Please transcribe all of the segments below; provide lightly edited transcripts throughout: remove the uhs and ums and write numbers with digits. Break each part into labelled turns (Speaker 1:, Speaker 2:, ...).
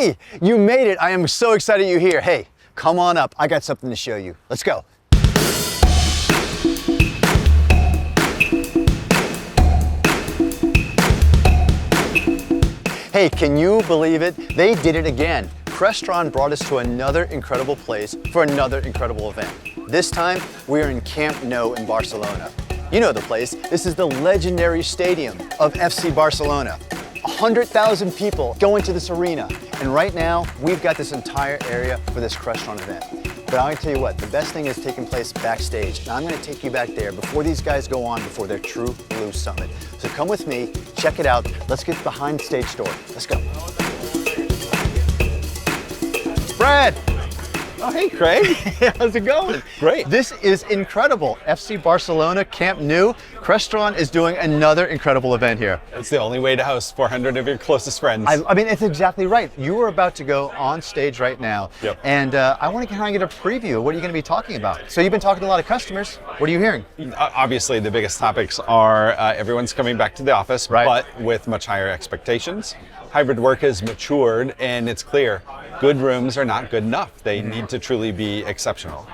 Speaker 1: Hey, you made it. I am so excited you're here. Hey, come on up. I got something to show you. Let's go. Hey, can you believe it? They did it again. Crestron brought us to another incredible place for another incredible event. This time, we are in Camp Nou in Barcelona. You know the place. This is the legendary stadium of FC Barcelona. 100,000 people go into this arena. And right now, we've got this entire area for this Crestron event. But I'm gonna tell you what, the best thing is taking place backstage. And I'm gonna take you back there before these guys go on before their True Blue Summit. So come with me, check it out. Let's get behind the stage door. Let's go. Brad!
Speaker 2: Oh, hey, Craig.
Speaker 1: How's it going?
Speaker 2: Great.
Speaker 1: This is incredible. FC Barcelona, Camp Nou. Crestron is doing another incredible event here.
Speaker 2: It's the only way to host 400 of your closest friends.
Speaker 1: I mean, it's exactly right. You are about to go on stage right now.
Speaker 2: Yep.
Speaker 1: And I want to kind of get a preview of what are you going to be talking about. So you've been talking to a lot of customers. What are you hearing?
Speaker 2: Obviously, the biggest topics are everyone's coming back to the office,
Speaker 1: right,
Speaker 2: but with much higher expectations. Hybrid work has matured, and it's clear good rooms are not good enough. They need to truly be exceptional.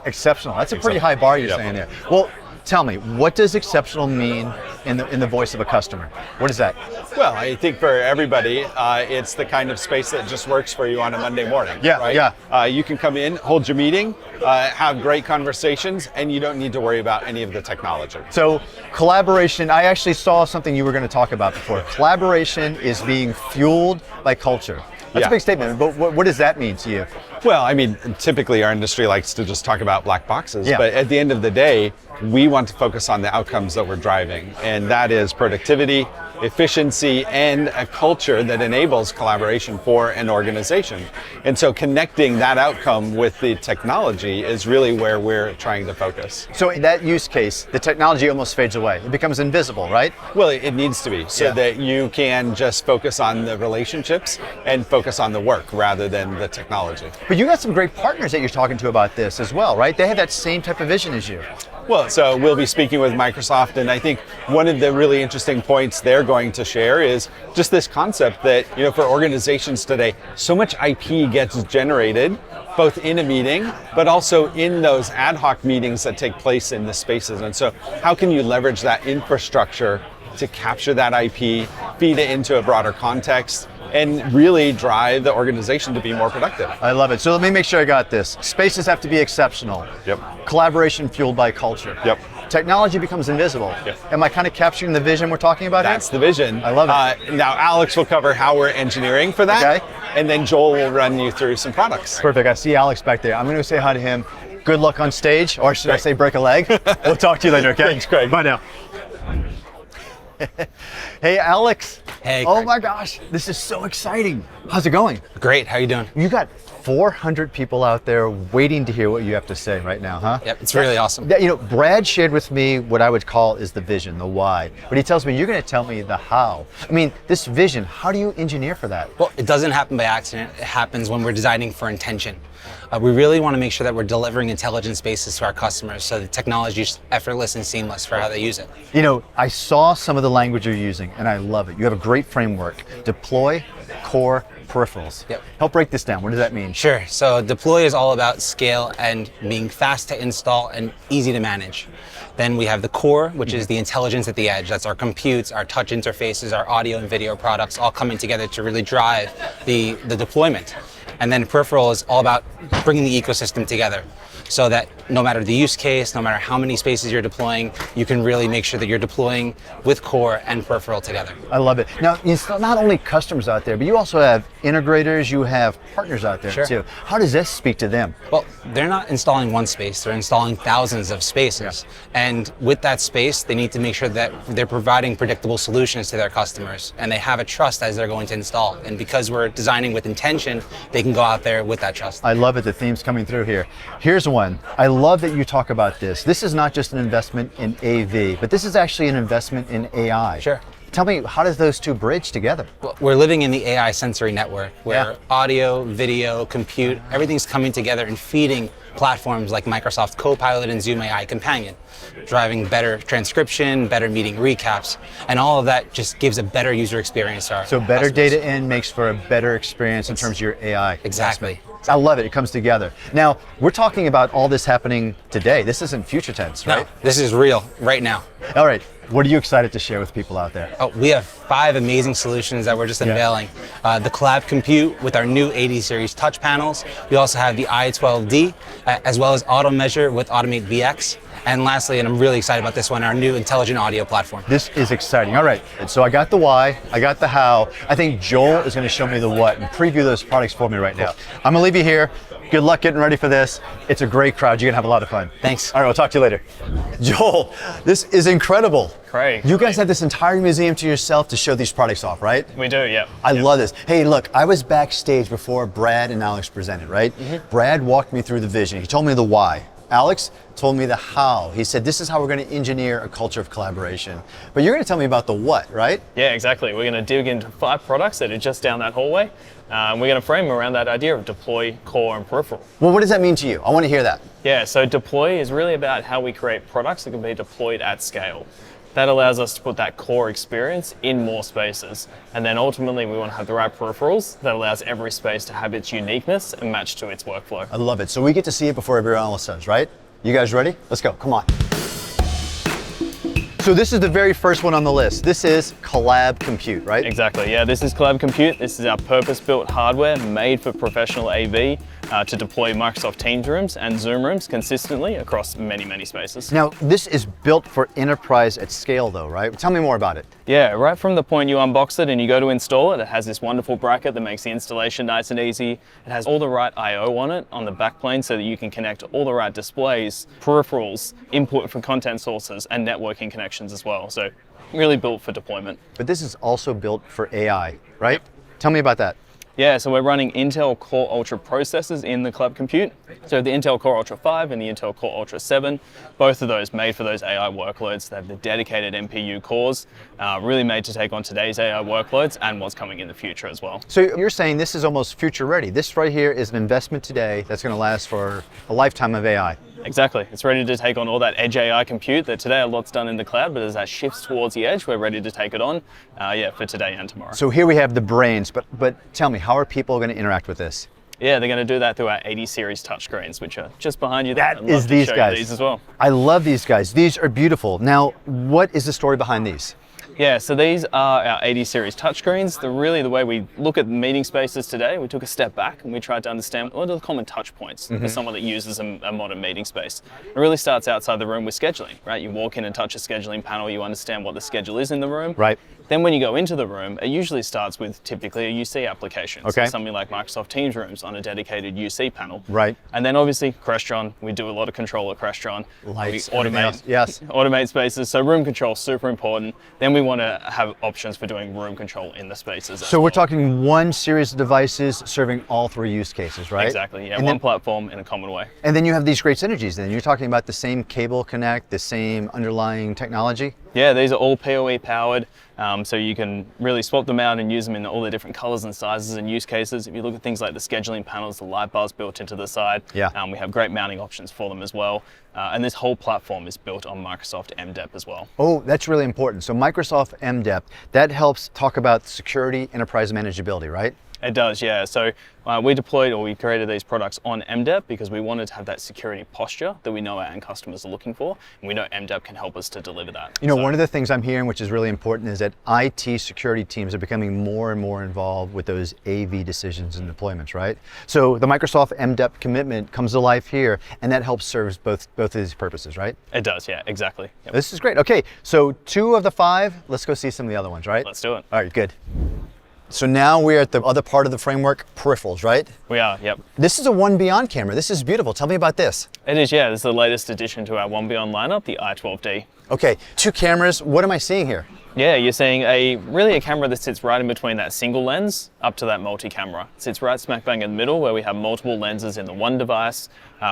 Speaker 1: Exceptional. That's a pretty high bar you're saying there. Well, tell me, what does exceptional mean in the voice of a customer? What is that?
Speaker 2: Well, I think for everybody, it's the kind of space that just works for you on a Monday morning.
Speaker 1: Yeah,
Speaker 2: right?
Speaker 1: yeah.
Speaker 2: You can come in, hold your meeting, have great conversations, and you don't need to worry about any of the technology.
Speaker 1: So collaboration, I actually saw something you were going to talk about before. Collaboration is being fueled by culture. That's a big statement, but what does that mean to you?
Speaker 2: Well, I mean, typically our industry likes to just talk about black boxes,
Speaker 1: yeah,
Speaker 2: but at the end of the day, we want to focus on the outcomes that we're driving, and that is productivity, efficiency, and a culture that enables collaboration for an organization. And so connecting that outcome with the technology is really where we're trying to focus.
Speaker 1: So in that use case, the technology almost fades away. It becomes invisible, right?
Speaker 2: Well, it needs to be, so that you can just focus on the relationships and focus on the work rather than the technology.
Speaker 1: But you got some great partners that you're talking to about this as well, right? They have that same type of vision as you.
Speaker 2: Well, so we'll be speaking with Microsoft, and I think one of the really interesting points they're going to share is just this concept that, you know, for organizations today, so much IP gets generated, both in a meeting, but also in those ad hoc meetings that take place in the spaces. And so how can you leverage that infrastructure to capture that IP, feed it into a broader context, and really drive the organization to be more productive?
Speaker 1: I love it. So let me make sure I got this. Spaces have to be exceptional.
Speaker 2: Yep.
Speaker 1: Collaboration fueled by culture.
Speaker 2: Yep.
Speaker 1: Technology becomes invisible.
Speaker 2: Yep.
Speaker 1: Am I kind of capturing the vision we're talking about here?
Speaker 2: That's the vision.
Speaker 1: I love it.
Speaker 2: Now Alex will cover how we're engineering for that,
Speaker 1: okay,
Speaker 2: and then Joel will run you through some products.
Speaker 1: Perfect. I see Alex back there. I'm going to say hi to him. Good luck on stage, or should I say break a leg? We'll talk to you later, okay?
Speaker 2: Thanks, Craig.
Speaker 1: Bye now. Hey, Alex.
Speaker 3: Hey,
Speaker 1: oh
Speaker 3: Craig.
Speaker 1: my gosh, this is so exciting. How's it going?
Speaker 3: Great, how you doing?
Speaker 1: You got 400 people out there waiting to hear what you have to say right now, huh?
Speaker 3: Yep, it's really awesome.
Speaker 1: You know, Brad shared with me what I would call is the vision, the why. But he tells me you're going to tell me the how. I mean, this vision, how do you engineer for that?
Speaker 3: Well, it doesn't happen by accident. It happens when we're designing for intention. We really want to make sure that we're delivering intelligent spaces to our customers so the technology is effortless and seamless for how they use it.
Speaker 1: You know, I saw some of the language you're using, and I love it. You have a great framework. Deploy, core, peripherals.
Speaker 3: Yep.
Speaker 1: Help break this down. What does that mean?
Speaker 3: Sure. So deploy is all about scale and being fast to install and easy to manage. Then we have the core, which is the intelligence at the edge. That's our computes, our touch interfaces, our audio and video products all coming together to really drive the deployment. And then peripheral is all about bringing the ecosystem together so that no matter the use case, no matter how many spaces you're deploying, you can really make sure that you're deploying with core and peripheral together.
Speaker 1: I love it. Now, it's not only customers out there, but you also have integrators, you have partners out there too. How does this speak to them?
Speaker 3: Well, they're not installing one space, they're installing thousands of spaces. Yeah. And with that space, they need to make sure that they're providing predictable solutions to their customers and they have a trust as they're going to install. And because we're designing with intention, they can go out there with that trust.
Speaker 1: I love it, the theme's coming through here. Here's one. I love that you talk about this. This is not just an investment in AV, but this is actually an investment in AI.
Speaker 3: Sure.
Speaker 1: Tell me, how does those two bridge together?
Speaker 3: Well, we're living in the AI sensory network where audio, video, compute, everything's coming together and feeding platforms like Microsoft Copilot and Zoom AI Companion, driving better transcription, better meeting recaps, and all of that just gives a better user experience to our
Speaker 1: So better
Speaker 3: customers.
Speaker 1: data in makes for a better experience in terms of your AI.
Speaker 3: Exactly.
Speaker 1: I love it. It comes together. Now, we're talking about all this happening today. This isn't future tense, right?
Speaker 3: No, this is real right now.
Speaker 1: All right. What are you excited to share with people out there?
Speaker 3: Oh, we have 5 amazing solutions that we're just unveiling. The Collab Compute with our new 80 series touch panels. We also have the I12D, as well as AutoMeasure with Automate VX. And lastly, and I'm really excited about this one, our new intelligent audio platform.
Speaker 1: This is exciting. All right. So I got the why, I got the how. I think Joel is going to show me the what and preview those products for me right now. I'm going to leave you here. Good luck getting ready for this. It's a great crowd. You're going to have a lot of fun.
Speaker 3: Thanks.
Speaker 1: All right. We'll talk to you later. Joel, this is incredible.
Speaker 4: Great.
Speaker 1: You guys have this entire museum to yourself to show these products off, right?
Speaker 4: We do, yeah.
Speaker 1: I love this. Hey, look, I was backstage before Brad and Alex presented, right? Brad walked me through the vision. He told me the why. Alex told me the how. He said, this is how we're going to engineer a culture of collaboration. But you're going to tell me about the what, right?
Speaker 4: Yeah, exactly. We're going to dig into 5 products that are just down that hallway. We're going to frame around that idea of deploy, core, and peripheral.
Speaker 1: Well, what does that mean to you? I want to hear that.
Speaker 4: Yeah, so deploy is really about how we create products that can be deployed at scale. That allows us to put that core experience in more spaces. And then ultimately, we want to have the right peripherals that allows every space to have its uniqueness and match to its workflow.
Speaker 1: I love it. So we get to see it before everyone else does, right? You guys ready? Let's go. Come on. So this is the very first one on the list. This is Collab Compute, right?
Speaker 4: Exactly, yeah. This is Collab Compute. This is our purpose-built hardware made for professional AV to deploy Microsoft Teams rooms and Zoom rooms consistently across many, many spaces.
Speaker 1: Now, this is built for enterprise at scale though, right? Tell me more about it.
Speaker 4: Yeah, right from the point you unbox it and you go to install it, it has this wonderful bracket that makes the installation nice and easy. It has all the right I/O on it on the backplane so that you can connect all the right displays, peripherals, input for content sources, and networking connections as well. So really built for deployment.
Speaker 1: But this is also built for AI, right? Tell me about that.
Speaker 4: Yeah, so we're running Intel Core Ultra processors in the Collab Compute. So the Intel Core Ultra 5 and the Intel Core Ultra 7, both of those made for those AI workloads. They have the dedicated NPU cores, really made to take on today's AI workloads and what's coming in the future as well.
Speaker 1: So you're saying this is almost future ready. This right here is an investment today that's going to last for a lifetime of AI.
Speaker 4: Exactly. It's ready to take on all that edge AI compute that today a lot's done in the cloud, but as that shifts towards the edge, we're ready to take it on, for today and tomorrow.
Speaker 1: So here we have the brains, but tell me, how are people going to interact with this?
Speaker 4: Yeah, they're going to do that through our 80 series touchscreens, which are just behind you there.
Speaker 1: That
Speaker 4: I'd love
Speaker 1: is
Speaker 4: to
Speaker 1: these
Speaker 4: show you
Speaker 1: guys.
Speaker 4: these as well.
Speaker 1: I love these guys. These are beautiful. Now, what is the story behind these?
Speaker 4: Yeah, so these are our 80 series touchscreens. They're really the way we look at meeting spaces today. We took a step back and we tried to understand what are the common touch points for someone that uses a modern meeting space. It really starts outside the room with scheduling, right? You walk in and touch a scheduling panel, you understand what the schedule is in the room.
Speaker 1: Right.
Speaker 4: Then when you go into the room, it usually starts with typically a UC application.
Speaker 1: Okay.
Speaker 4: So something like Microsoft Teams rooms on a dedicated UC panel.
Speaker 1: Right.
Speaker 4: And then obviously Crestron, we do a lot of control at Crestron.
Speaker 1: Lights,
Speaker 4: we
Speaker 1: everything else. Yes.
Speaker 4: automate spaces. So room control, super important. Then we want to have options for doing room control in the spaces.
Speaker 1: So we're talking one series of devices serving all 3 use cases, right?
Speaker 4: Exactly, yeah,
Speaker 1: And
Speaker 4: one
Speaker 1: then,
Speaker 4: platform in a common way.
Speaker 1: and then you have these great synergies then. You're talking about the same cable connect, the same underlying technology?
Speaker 4: Yeah, these are all PoE powered, so you can really swap them out and use them in all the different colors and sizes and use cases. If you look at things like the scheduling panels, the light bars built into the side, we have great mounting options for them as well. And this whole platform is built on Microsoft MDEP as well.
Speaker 1: Oh, that's really important. So Microsoft MDEP, that helps talk about security, enterprise manageability, right?
Speaker 4: It does, yeah. So we created these products on MDEP because we wanted to have that security posture that we know our end customers are looking for, and we know MDEP can help us to deliver that.
Speaker 1: You know, one of the things I'm hearing, which is really important, is that IT security teams are becoming more and more involved with those AV decisions and deployments, right? So the Microsoft MDEP commitment comes to life here, and that helps serve both of these purposes, right?
Speaker 4: It does, yeah, exactly. Yep.
Speaker 1: This is great. Okay, so 2 of the 5, let's go see some of the other ones, right?
Speaker 4: Let's do it.
Speaker 1: All right, good. So now we're at the other part of the framework, peripherals, right?
Speaker 4: We are, yep.
Speaker 1: This is a One Beyond camera. This is beautiful. Tell me about this.
Speaker 4: It is, yeah. This is the latest addition to our One Beyond lineup, the I12D.
Speaker 1: Okay, 2 cameras. What am I seeing here?
Speaker 4: Yeah, you're seeing really a camera that sits right in between that single lens up to that multi-camera. It sits right smack bang in the middle where we have multiple lenses in the one device.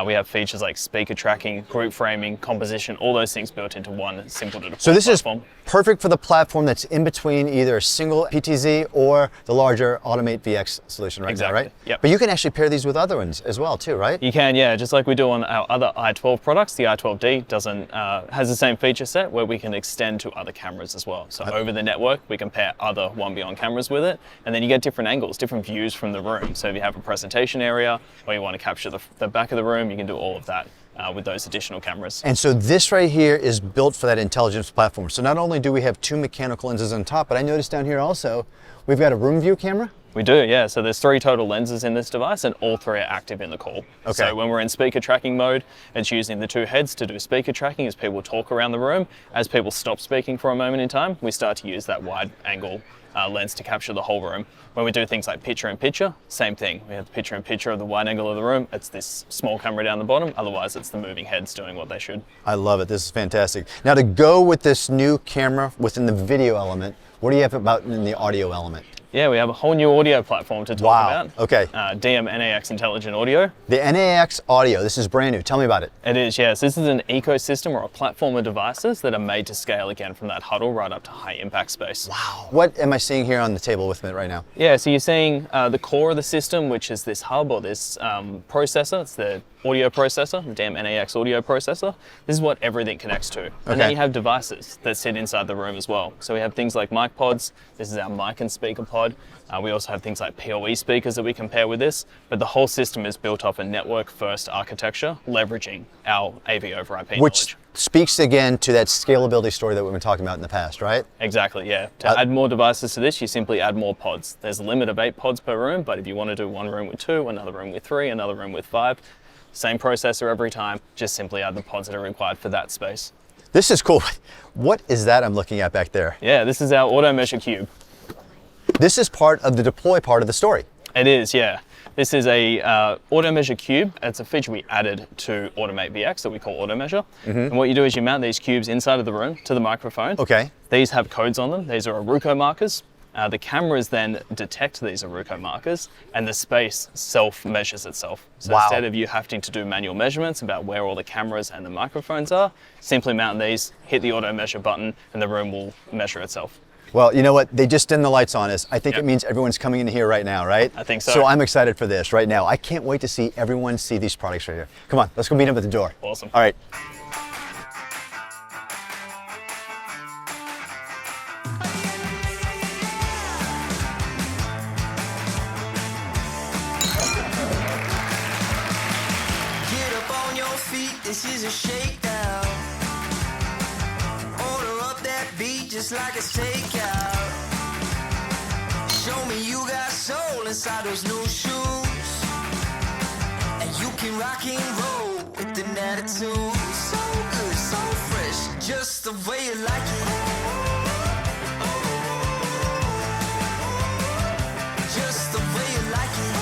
Speaker 4: We have features like speaker tracking, group framing, composition, all those things built into one simple to deploy
Speaker 1: So this
Speaker 4: platform.
Speaker 1: is perfect for the platform that's in between either a single PTZ or the larger Automate VX solution right now, right?
Speaker 4: Yep.
Speaker 1: But you can actually pair these with other ones as well too, right?
Speaker 4: You can, yeah, just like we do on our other i12 products. The i12D doesn't has the same feature set where we can extend to other cameras as well. So over the network, we can pair other One Beyond cameras with it, and then you get different angles, different views from the room. So if you have a presentation area or you want to capture the back of the room, you can do all of that with those additional cameras.
Speaker 1: And so this right here is built for that intelligence platform. So not only do we have 2 mechanical lenses on top, but I noticed down here also, we've got a room view camera.
Speaker 4: We do, yeah. So there's 3 total lenses in this device, and all 3 are active in the call.
Speaker 1: Okay.
Speaker 4: So when we're in speaker tracking mode, it's using the 2 heads to do speaker tracking as people talk around the room. As people stop speaking for a moment in time, we start to use that wide angle lens to capture the whole room. When we do things like picture-in-picture, same thing. We have the picture-in-picture of the wide angle of the room. It's this small camera down the bottom. Otherwise, it's the moving heads doing what they should.
Speaker 1: I love it. This is fantastic. Now to go with this new camera within the video element, what do you have about in the audio element?
Speaker 4: Yeah, we have a whole new audio platform to talk about.
Speaker 1: Okay.
Speaker 4: DM-NAX Intelligent Audio.
Speaker 1: The NAX audio, this is brand new. Tell me about it.
Speaker 4: It is, yes. This is an ecosystem or a platform of devices that are made to scale again from that huddle right up to high impact space.
Speaker 1: Wow. What am I seeing here on the table with me right now?
Speaker 4: Yeah, so you're seeing the core of the system, which is this hub or this processor. It's the audio processor, the DM-NAX audio processor. This is what everything connects to. And then you have devices that sit inside the room as well. So we have things like mic pods. This is our mic and speaker pod. We also have things like PoE speakers that we can pair with this, but the whole system is built off a network-first architecture, leveraging our AV over IP
Speaker 1: Which
Speaker 4: knowledge.
Speaker 1: speaks again to that scalability story that we've been talking about in the past, right?
Speaker 4: Exactly, yeah. To add more devices to this, you simply add more pods. There's a limit of 8 pods per room, but if you want to do one room with 2, another room with 3, another room with 5, same processor every time, just simply add the pods that are required for that space.
Speaker 1: This is cool. What is that I'm looking at back there?
Speaker 4: Yeah, this is our AutoMeasure cube.
Speaker 1: This is part of the deploy part of the story.
Speaker 4: It is, yeah. This is a AutoMeasure cube. It's a feature we added to Automate VX that we call AutoMeasure. And what you do is you mount these cubes inside of the room to the microphone.
Speaker 1: Okay.
Speaker 4: These have codes on them. These are Aruco markers. The cameras then detect these Aruco markers, and the space self-measures itself. So instead of you having to do manual measurements about where all the cameras and the microphones are, simply mount these, hit the AutoMeasure button, and the room will measure itself.
Speaker 1: Well, you know what? They just dimmed the lights on us. I think it means everyone's coming in here right now, right?
Speaker 4: I think so.
Speaker 1: So I'm excited for this right now. I can't wait to see everyone see these products right here. Come on, let's go meet them at the door.
Speaker 4: Awesome.
Speaker 1: All right.
Speaker 5: Get up on your feet, this is a shakedown. Order up that beat just like it's takeout. Show me you got soul inside those new shoes. And you can rock and roll with an attitude. So good, so fresh, just the way you like it. Just the way you like it.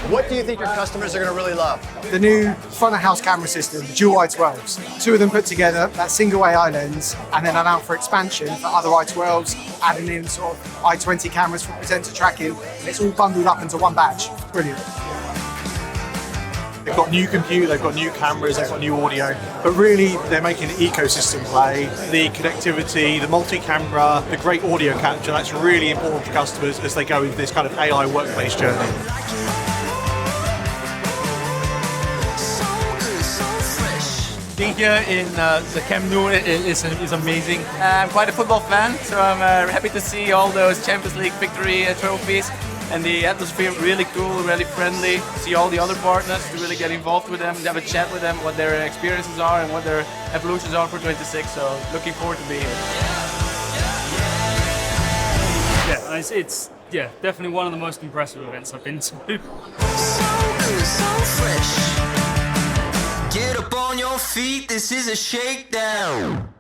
Speaker 1: What do you think your customers are going to really love?
Speaker 6: The new front of house camera system, the dual i12s. 2 of them put together, that single AI lens, and then allow for expansion for other i12s, adding in sort of i20 cameras for presenter tracking. And it's all bundled up into one badge. Brilliant.
Speaker 7: They've got new compute, they've got new cameras, they've got new audio, but really they're making an ecosystem play. The connectivity, the multi-camera, the great audio capture, that's really important to customers as they go into this kind of AI workplace journey.
Speaker 8: Being here in the Camp Nou is amazing. I'm quite a football fan, so I'm happy to see all those Champions League victory trophies, and the atmosphere really cool, really friendly. See all the other partners to really get involved with them, have a chat with them, what their experiences are and what their evolutions are for 26. So looking forward to being here.
Speaker 9: Yeah, it's definitely one of the most impressive events I've been to.
Speaker 5: So good, so fresh. Get up on your feet, this is a shakedown.